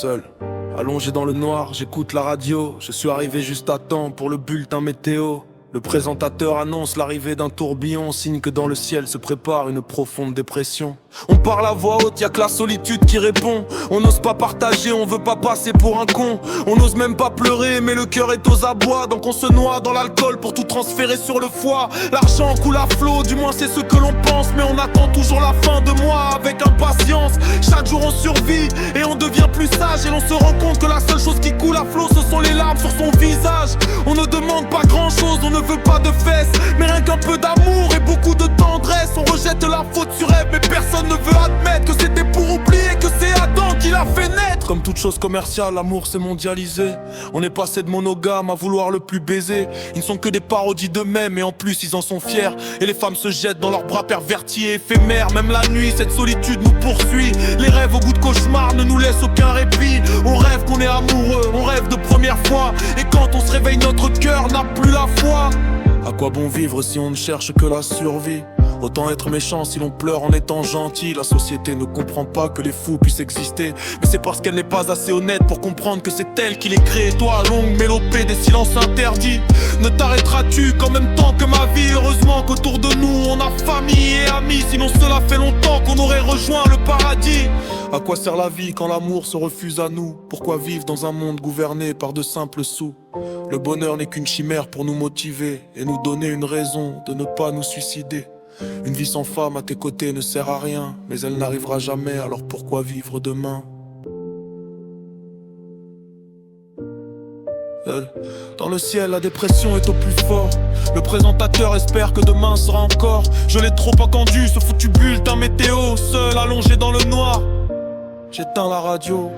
Seul, allongé dans le noir, j'écoute la radio. Je suis arrivé juste à temps pour le bulletin météo. Le présentateur annonce l'arrivée d'un tourbillon, signe que dans le ciel se prépare une profonde dépression. On parle à voix haute, y'a que la solitude qui répond. On n'ose pas partager, on veut pas passer pour un con. On n'ose même pas pleurer, mais le cœur est aux abois. Donc on se noie dans l'alcool pour tout transférer sur le foie. L'argent coule à flot, du moins c'est ce que l'on pense. Mais on attend toujours la fin de mois avec impatience. Chaque jour on survit et on devient plus sage. Et l'on se rend compte que la seule chose qui coule à flot, ce sont les larmes sur son visage. On ne demande pas grand chose, on ne veut pas de fesses, mais rien qu'un peu d'amour et beaucoup de tendresse. On rejette la faute sur Ève, mais personne ne veut admettre que c'était pour oublier que c'est Adam qui l'a fait naître. Comme toute chose commerciale, l'amour s'est mondialisé. On est passé de monogame à vouloir le plus baiser. Ils ne sont que des parodies d'eux-mêmes et en plus ils en sont fiers. Et les femmes se jettent dans leurs bras pervertis et éphémères. Même la nuit, cette solitude nous poursuit. Les rêves au goût de cauchemar ne nous laissent aucun répit. On rêve qu'on est amoureux, on rêve de première fois. Et quand on se réveille, notre cœur n'a plus la foi. À quoi bon vivre si on ne cherche que la survie? Autant être méchant si l'on pleure en étant gentil. La société ne comprend pas que les fous puissent exister, mais c'est parce qu'elle n'est pas assez honnête pour comprendre que c'est elle qui les crée. Toi, longue mélopée des silences interdits, ne t'arrêteras-tu qu'en même temps que ma vie? Heureusement qu'autour de nous on a famille et amis, sinon cela fait longtemps qu'on aurait rejoint le paradis. À quoi sert la vie quand l'amour se refuse à nous? Pourquoi vivre dans un monde gouverné par de simples sous? Le bonheur n'est qu'une chimère pour nous motiver et nous donner une raison de ne pas nous suicider. Une vie sans femme à tes côtés ne sert à rien, mais elle n'arrivera jamais, alors pourquoi vivre demain? Dans le ciel, la dépression est au plus fort. Le présentateur espère que demain sera encore. Je l'ai trop entendu, ce foutu bulletin météo. Seul, allongé dans le noir, j'éteins la radio.